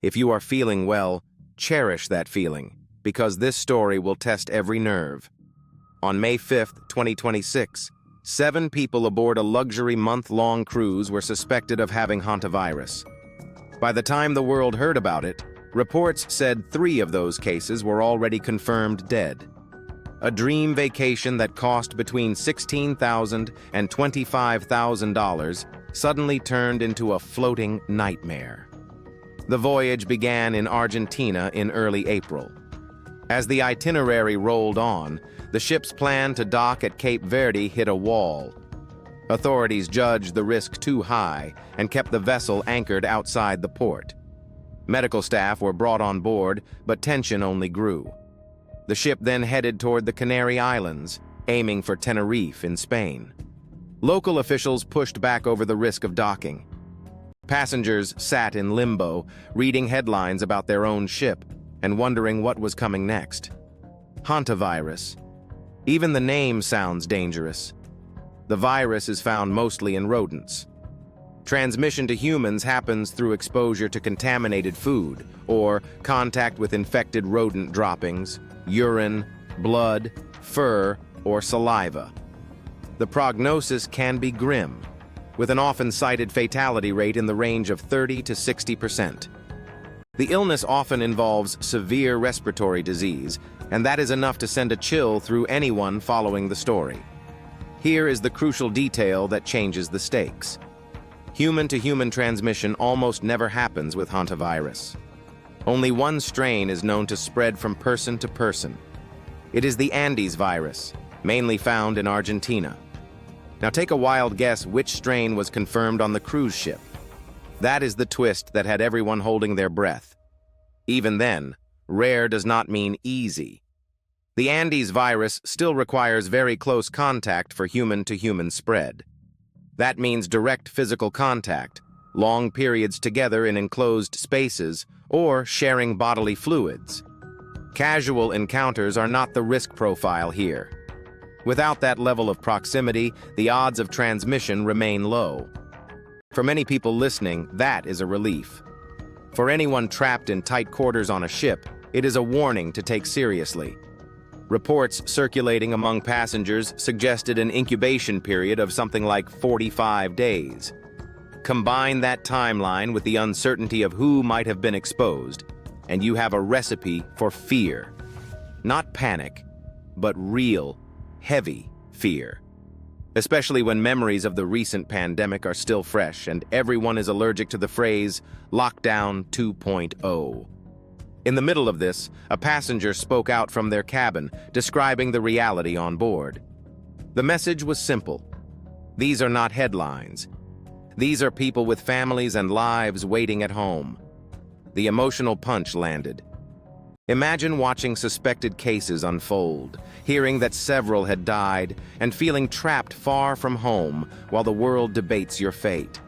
If you are feeling well, cherish that feeling, because this story will test every nerve. On May 5th, 2026, 7 people aboard a luxury month-long cruise were suspected of having hantavirus. By the time the world heard about it, reports said 3 of those cases were already confirmed dead. A dream vacation that cost between $16,000 and $25,000 suddenly turned into a floating nightmare. The voyage began in Argentina in early April. As the itinerary rolled on, the ship's plan to dock at Cape Verde hit a wall. Authorities judged the risk too high and kept the vessel anchored outside the port. Medical staff were brought on board, but tension only grew. The ship then headed toward the Canary Islands, aiming for Tenerife in Spain. Local officials pushed back over the risk of docking. Passengers sat in limbo, reading headlines about their own ship and wondering what was coming next. Hantavirus. Even the name sounds dangerous. The virus is found mostly in rodents. Transmission to humans happens through exposure to contaminated food or contact with infected rodent droppings, urine, blood, fur, or saliva. The prognosis can be grim, with an often cited fatality rate in the range of 30 to 60%. The illness often involves severe respiratory disease, and that is enough to send a chill through anyone following the story. Here is the crucial detail that changes the stakes. Human-to-human transmission almost never happens with hantavirus. Only one strain is known to spread from person to person. It is the Andes virus, mainly found in Argentina. Now take a wild guess which strain was confirmed on the cruise ship. That is the twist that had everyone holding their breath. Even then, rare does not mean easy. The Andes virus still requires very close contact for human-to-human spread. That means direct physical contact, long periods together in enclosed spaces, or sharing bodily fluids. Casual encounters are not the risk profile here. Without that level of proximity, the odds of transmission remain low. For many people listening, that is a relief. For anyone trapped in tight quarters on a ship, it is a warning to take seriously. Reports circulating among passengers suggested an incubation period of something like 45 days. Combine that timeline with the uncertainty of who might have been exposed, and you have a recipe for fear. Not panic, but real, heavy fear. Especially when memories of the recent pandemic are still fresh and everyone is allergic to the phrase Lockdown 2.0. In the middle of this, a passenger spoke out from their cabin, describing the reality on board. The message was simple. These are not headlines. These are people with families and lives waiting at home. The emotional punch landed. Imagine watching suspected cases unfold, hearing that several had died, and feeling trapped far from home while the world debates your fate.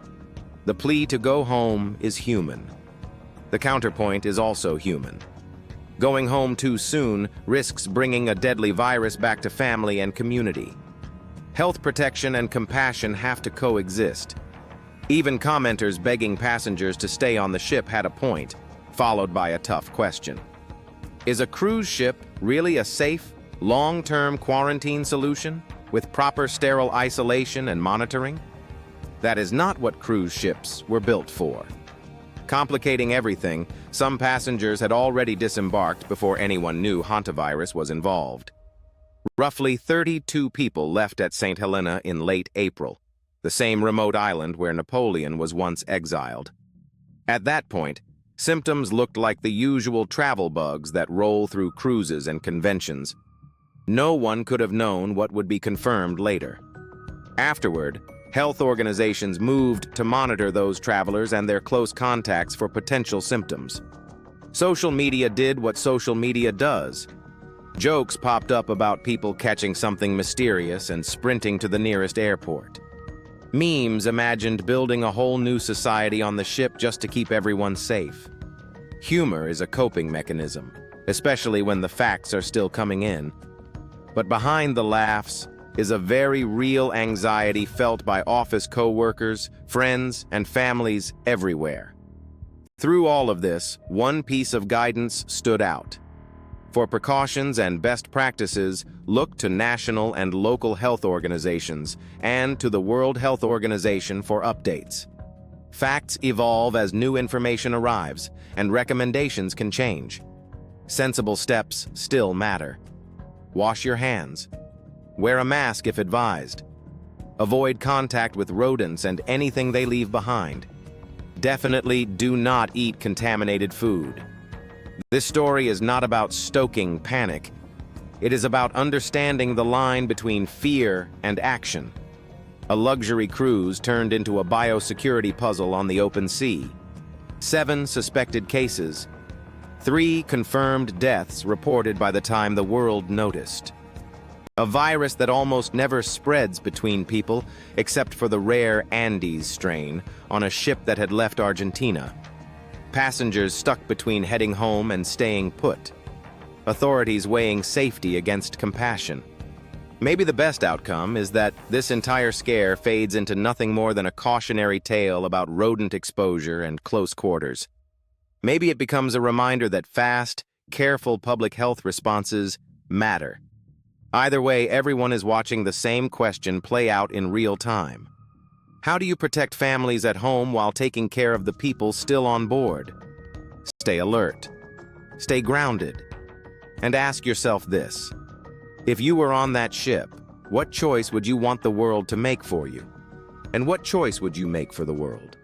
The plea to go home is human. The counterpoint is also human. Going home too soon risks bringing a deadly virus back to family and community. Health protection and compassion have to coexist. Even commenters begging passengers to stay on the ship had a point, followed by a tough question. Is a cruise ship really a safe, long-term quarantine solution with proper sterile isolation and monitoring? That is not what cruise ships were built for. Complicating everything, some passengers had already disembarked before anyone knew hantavirus was involved. Roughly 32 people left at Saint Helena in late April, the same remote island where Napoleon was once exiled. At that point, symptoms looked like the usual travel bugs that roll through cruises and conventions. No one could have known what would be confirmed later. Afterward, health organizations moved to monitor those travelers and their close contacts for potential symptoms. Social media did what social media does. Jokes popped up about people catching something mysterious and sprinting to the nearest airport. Memes imagined building a whole new society on the ship just to keep everyone safe. Humor is a coping mechanism, especially when the facts are still coming in. But behind the laughs is a very real anxiety felt by office co-workers, friends, and families everywhere. Through all of this, one piece of guidance stood out. For precautions and best practices, look to national and local health organizations and to the World Health Organization for updates. Facts evolve as new information arrives, and recommendations can change. Sensible steps still matter. Wash your hands. Wear a mask if advised. Avoid contact with rodents and anything they leave behind. Definitely do not eat contaminated food. This story is not about stoking panic. It is about understanding the line between fear and action. A luxury cruise turned into a biosecurity puzzle on the open sea. 7 suspected cases. 3 confirmed deaths reported by the time the world noticed. A virus that almost never spreads between people, except for the rare Andes strain on a ship that had left Argentina. Passengers stuck between heading home and staying put. Authorities weighing safety against compassion. Maybe the best outcome is that this entire scare fades into nothing more than a cautionary tale about rodent exposure and close quarters. Maybe it becomes a reminder that fast, careful public health responses matter. Either way, everyone is watching the same question play out in real time. How do you protect families at home while taking care of the people still on board? Stay alert. Stay grounded. And ask yourself this. If you were on that ship, what choice would you want the world to make for you? And what choice would you make for the world?